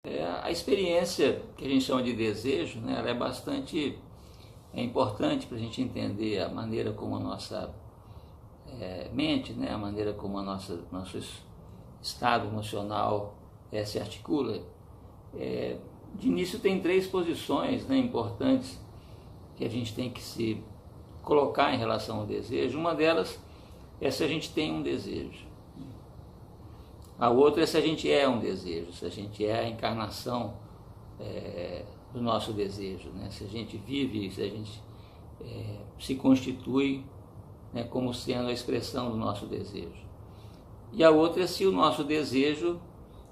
A experiência que a gente chama de desejo, né, ela é bastante importante para a gente entender a maneira como a nossa mente, né, a maneira como nosso estado emocional se articula. De início tem três posições, né, importantes que a gente tem que se colocar em relação ao desejo. Uma delas é se a gente tem um desejo. A outra é se a gente é um desejo, se a gente é a encarnação do nosso desejo, né? Se a gente vive, se a gente se constitui, né, como sendo a expressão do nosso desejo. E a outra é se o nosso desejo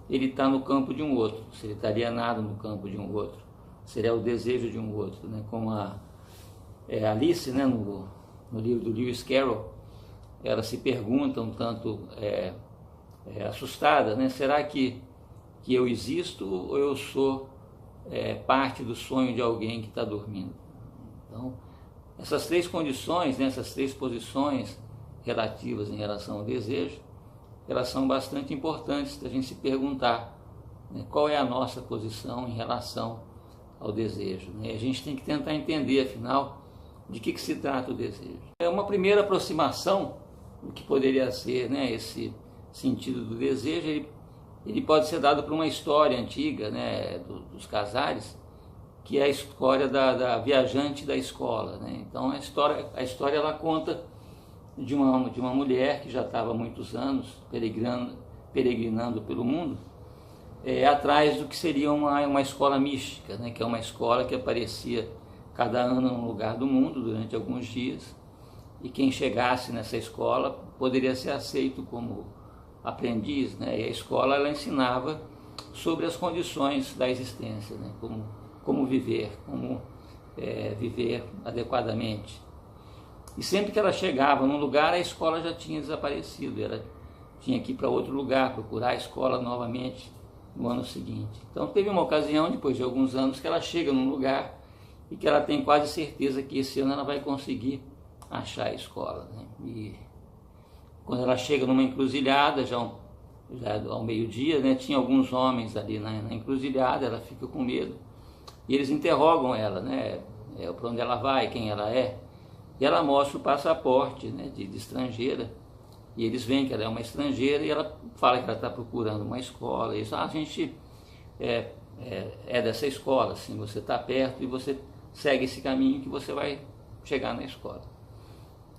ele está no campo de um outro, se ele está alienado no campo de um outro, se ele é o desejo de um outro, né? Como a Alice, né, no livro do Lewis Carroll, ela se pergunta um tanto assustada, né? Será que eu existo ou eu sou parte do sonho de alguém que está dormindo? Então, essas três condições, né, essas três posições relativas em relação ao desejo, elas são bastante importantes da gente se perguntar, né, qual é a nossa posição em relação ao desejo, né? A gente tem que tentar entender, afinal, de que se trata o desejo. É uma primeira aproximação do que poderia ser, né, esse sentido do desejo. Ele pode ser dado por uma história antiga, né, dos Casares, que é a história da viajante da escola, né? Então a história ela conta de uma mulher que já estava há muitos anos peregrinando pelo mundo, atrás do que seria uma escola mística, né, que é uma escola que aparecia cada ano num lugar do mundo durante alguns dias, e quem chegasse nessa escola poderia ser aceito como aprendiz, né? E a escola ela ensinava sobre as condições da existência, né? Como viver, viver adequadamente. E sempre que ela chegava num lugar, a escola já tinha desaparecido, ela tinha que ir para outro lugar, procurar a escola novamente no ano seguinte. Então teve uma ocasião, depois de alguns anos, que ela chega num lugar e que ela tem quase certeza que esse ano ela vai conseguir achar a escola, né? E quando ela chega numa encruzilhada, já ao meio-dia, né, tinha alguns homens ali na encruzilhada, ela fica com medo, e eles interrogam ela, né, para onde ela vai, quem ela é, e ela mostra o passaporte, né, de estrangeira, e eles veem que ela é uma estrangeira, e ela fala que ela está procurando uma escola, e eles a gente é dessa escola, assim, você está perto e você segue esse caminho que você vai chegar na escola.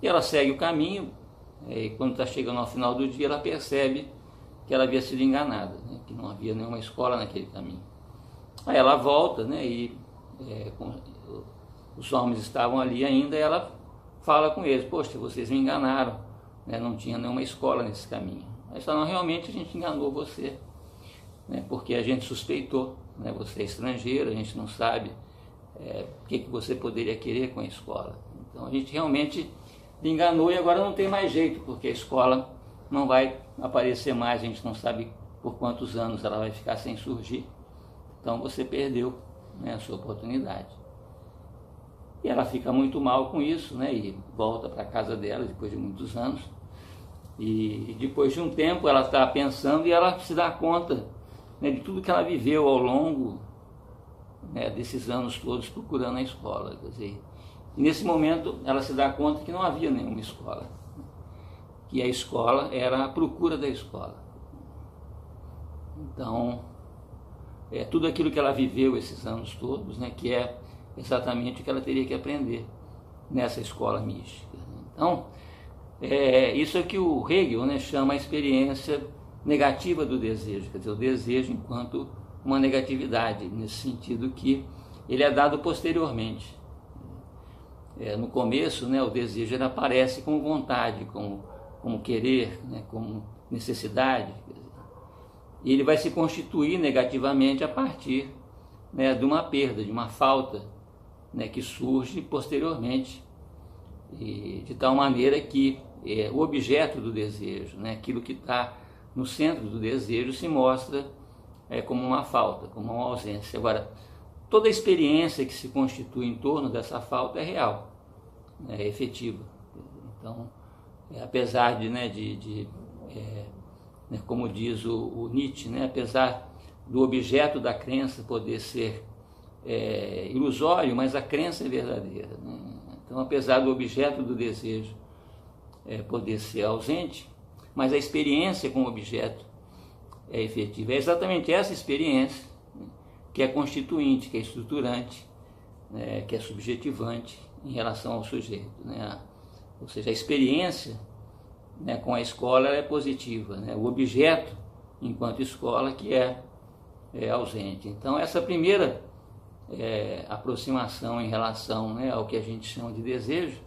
E ela segue o caminho, e quando está chegando ao final do dia, ela percebe que ela havia sido enganada, né, que não havia nenhuma escola naquele caminho. Aí ela volta, né, e os homens estavam ali ainda, e ela fala com eles: poxa, vocês me enganaram, né, não tinha nenhuma escola nesse caminho. Aí falam: não, realmente a gente enganou você, né, porque a gente suspeitou, né, você é estrangeiro, a gente não sabe o que você poderia querer com a escola. Então a gente realmente enganou, e agora não tem mais jeito, porque a escola não vai aparecer mais, a gente não sabe por quantos anos ela vai ficar sem surgir. Então você perdeu, né, a sua oportunidade. E ela fica muito mal com isso, né, e volta para a casa dela depois de muitos anos. E depois de um tempo ela está pensando e ela se dá conta, né, de tudo que ela viveu ao longo, né, desses anos todos procurando a escola. Quer dizer, e nesse momento ela se dá conta que não havia nenhuma escola, que a escola era a procura da escola. Então, tudo aquilo que ela viveu esses anos todos, né, que é exatamente o que ela teria que aprender nessa escola mística. Então, isso é que o Hegel, né, chama a experiência negativa do desejo, quer dizer, o desejo enquanto uma negatividade, nesse sentido que ele é dado posteriormente. No começo, né, o desejo ele aparece como vontade, como querer, né, como necessidade, e ele vai se constituir negativamente a partir, né, de uma perda, de uma falta, né, que surge posteriormente, e de tal maneira que o objeto do desejo, né, aquilo que está no centro do desejo, se mostra como uma falta, como uma ausência. Agora, toda a experiência que se constitui em torno dessa falta é real, é efetiva. Então, apesar de como diz o Nietzsche, né, apesar do objeto da crença poder ser ilusório, mas a crença é verdadeira, né? Então, apesar do objeto do desejo poder ser ausente, mas a experiência com o objeto é efetiva. É exatamente essa experiência, né, que é constituinte, que é estruturante, né, que é subjetivante em relação ao sujeito, né? Ou seja, a experiência, né, com a escola é positiva, né? O objeto, enquanto escola, que é ausente. Então, essa primeira aproximação em relação, né, ao que a gente chama de desejo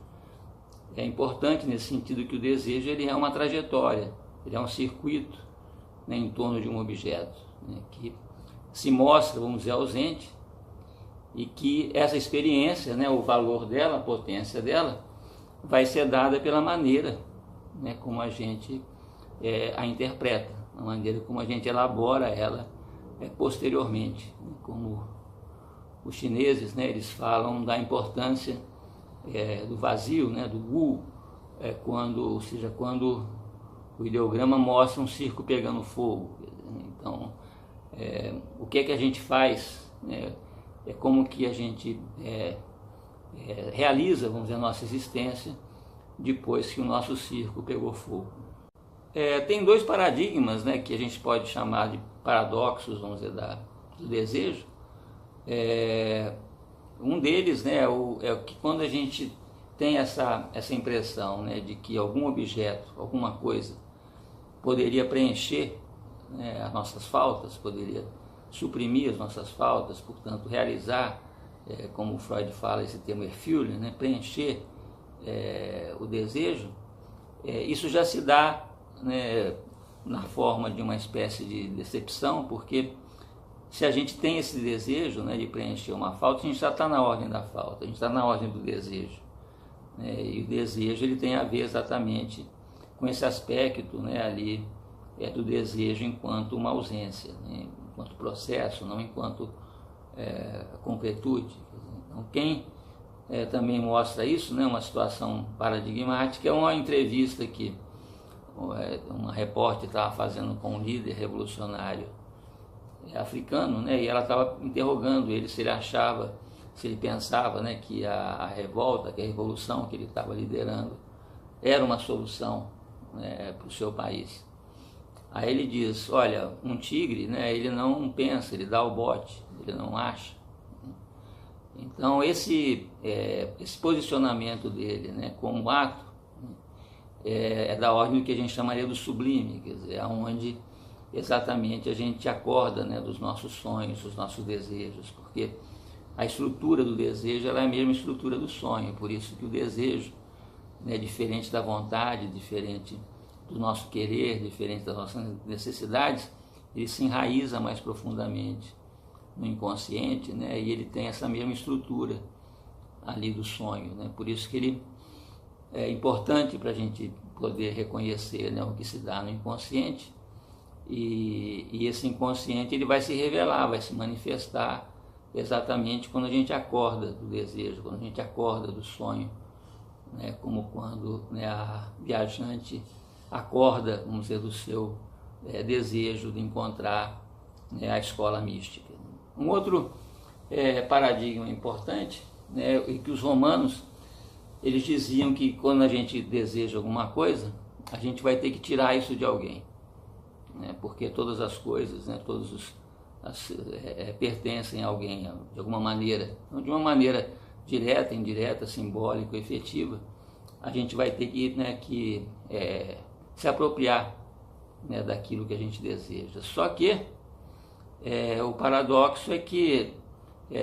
é importante nesse sentido que o desejo ele é uma trajetória, ele é um circuito, né, em torno de um objeto, né, que se mostra, vamos dizer, ausente, e que essa experiência, né, o valor dela, a potência dela, vai ser dada pela maneira, né, como a gente a interpreta, a maneira como a gente elabora ela posteriormente, né, como os chineses, né, eles falam da importância do vazio, né, do wu, ou seja, quando o ideograma mostra um circo pegando fogo. Então, o que é que a gente faz, né, como que a gente realiza, vamos dizer, a nossa existência depois que o nosso circo pegou fogo. Tem dois paradigmas, né, que a gente pode chamar de paradoxos, vamos dizer, do desejo. Um deles, né, é que quando a gente tem essa impressão, né, de que algum objeto, alguma coisa poderia preencher, né, as nossas faltas, poderia suprimir as nossas faltas, portanto realizar, como Freud fala, esse termo erfüllen, né, preencher o desejo, isso já se dá, né, na forma de uma espécie de decepção, porque se a gente tem esse desejo, né, de preencher uma falta, a gente já está na ordem da falta, a gente está na ordem do desejo, né, e o desejo ele tem a ver exatamente com esse aspecto, né, ali do desejo enquanto uma ausência, né, enquanto processo, não enquanto concretude. Então, quem também mostra isso, né, uma situação paradigmática, é uma entrevista que uma repórter estava fazendo com um líder revolucionário africano, né, e ela estava interrogando ele se ele achava, se ele pensava, né, que a revolta, que a revolução que ele estava liderando era uma solução, né, para o seu país. Aí ele diz, olha, um tigre, né, ele não pensa, ele dá o bote, ele não acha. Então esse posicionamento dele, né, como ato, é da ordem do que a gente chamaria do sublime, quer dizer, onde exatamente a gente acorda, né, dos nossos sonhos, dos nossos desejos, porque a estrutura do desejo ela é a mesma estrutura do sonho, por isso que o desejo, né, diferente da vontade, diferente do nosso querer, diferente das nossas necessidades, ele se enraiza mais profundamente no inconsciente, né, e ele tem essa mesma estrutura ali do sonho, né, por isso que ele é importante para a gente poder reconhecer, né, o que se dá no inconsciente, e esse inconsciente ele vai se revelar, vai se manifestar exatamente quando a gente acorda do desejo, quando a gente acorda do sonho, né, como quando, né, a viajante acorda, vamos dizer, do seu desejo de encontrar, né, a escola mística. Um outro paradigma importante, né, é que os romanos eles diziam que quando a gente deseja alguma coisa, a gente vai ter que tirar isso de alguém, né, porque todas as coisas, né, pertencem a alguém de alguma maneira, não de uma maneira direta, indireta, simbólica, efetiva. A gente vai ter que, né, se apropriar, né, daquilo que a gente deseja. Só que o paradoxo é que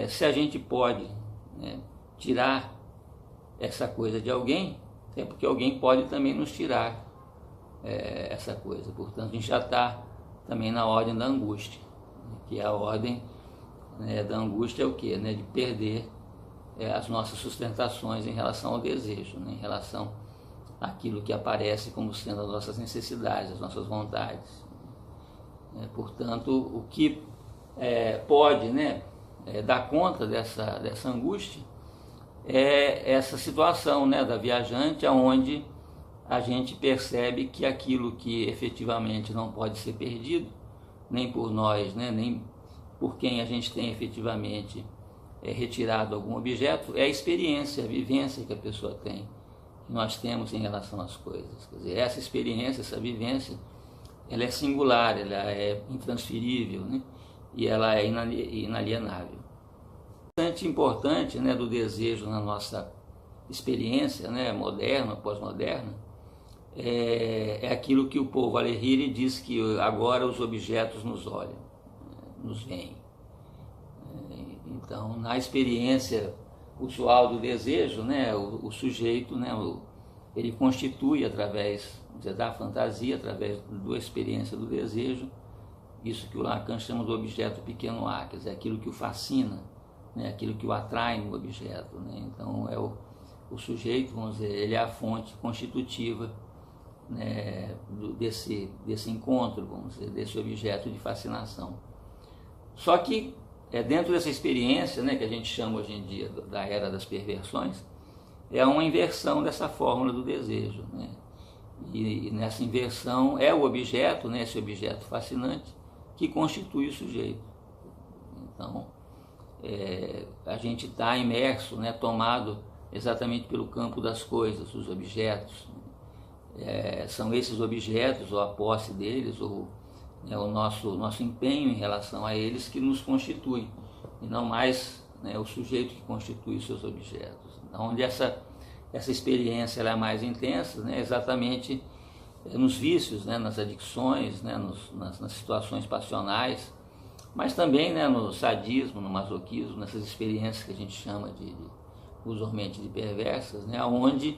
se a gente pode, né, tirar essa coisa de alguém, é porque alguém pode também nos tirar essa coisa. Portanto, a gente já está também na ordem da angústia, que é a ordem, né, da angústia é o quê? Né, de perder as nossas sustentações em relação ao desejo, né, em relação àquilo que aparece como sendo as nossas necessidades, as nossas vontades. Portanto, o que pode, né, dar conta dessa angústia é essa situação, né, da viajante, onde a gente percebe que aquilo que efetivamente não pode ser perdido, nem por nós, né, nem por quem a gente tem efetivamente retirado algum objeto, é a experiência, a vivência que a pessoa tem, que nós temos em relação às coisas. Quer dizer, essa experiência, essa vivência, ela é singular, ela é intransferível, né, e ela é inalienável. Bastante importante, né, do desejo na nossa experiência, né, moderna, pós-moderna, é aquilo que o Paul Valéry diz, que agora os objetos nos olham, nos veem. Então, na experiência usual do desejo, né, o sujeito, né, ele constitui através da fantasia, através da experiência do desejo, isso que o Lacan chama do objeto pequeno a, quer dizer, aquilo que o fascina, né, aquilo que o atrai no objeto. Né? Então, é o sujeito, vamos dizer, ele é a fonte constitutiva, né, desse encontro, vamos dizer, desse objeto de fascinação. Só que dentro dessa experiência, né, que a gente chama hoje em dia da era das perversões, é uma inversão dessa fórmula do desejo. Né? E nessa inversão é o objeto, né, esse objeto fascinante, que constitui o sujeito. Então, a gente está imerso, né, tomado exatamente pelo campo das coisas, os objetos. São esses objetos, ou a posse deles, ou o nosso empenho em relação a eles que nos constitui, e não mais, né, o sujeito que constitui os seus objetos. Onde essa experiência ela é mais intensa, né, exatamente nos vícios, né, nas adicções, né, nas situações passionais, mas também, né, no sadismo, no masoquismo, nessas experiências que a gente chama usualmente de perversas, né, onde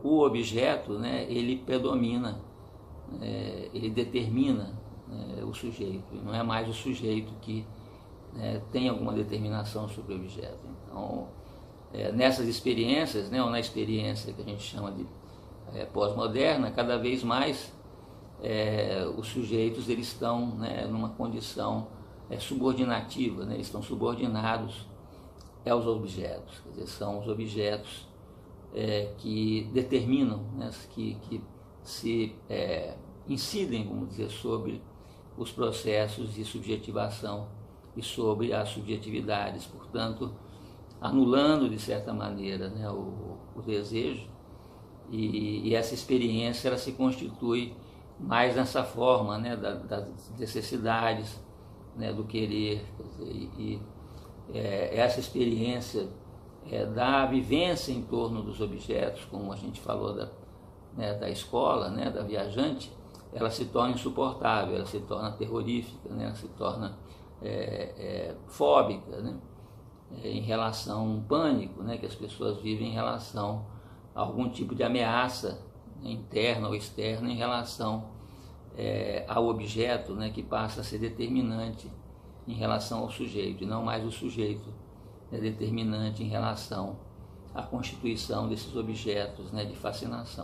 o objeto, né, ele predomina, ele determina o sujeito, e não é mais o sujeito que tem alguma determinação sobre o objeto. Então, nessas experiências, né, ou na experiência que a gente chama de pós-moderna, cada vez mais os sujeitos eles estão, né, numa condição subordinativa, né, eles estão subordinados aos objetos, quer dizer, são os objetos que determinam, né, que se incidem, vamos dizer, sobre os processos de subjetivação e sobre as subjetividades, portanto, anulando de certa maneira, né, o desejo, e essa experiência ela se constitui mais nessa forma, né, das necessidades, né, do querer, quer dizer, essa experiência da vivência em torno dos objetos, como a gente falou da escola, né, da viajante, ela se torna insuportável, ela se torna terrorífica, né, ela se torna fóbica, né, em relação a um pânico, né, que as pessoas vivem em relação a algum tipo de ameaça, né, interna ou externa, em relação ao objeto, né, que passa a ser determinante em relação ao sujeito, e não mais o sujeito determinante em relação à constituição desses objetos, né, de fascinação.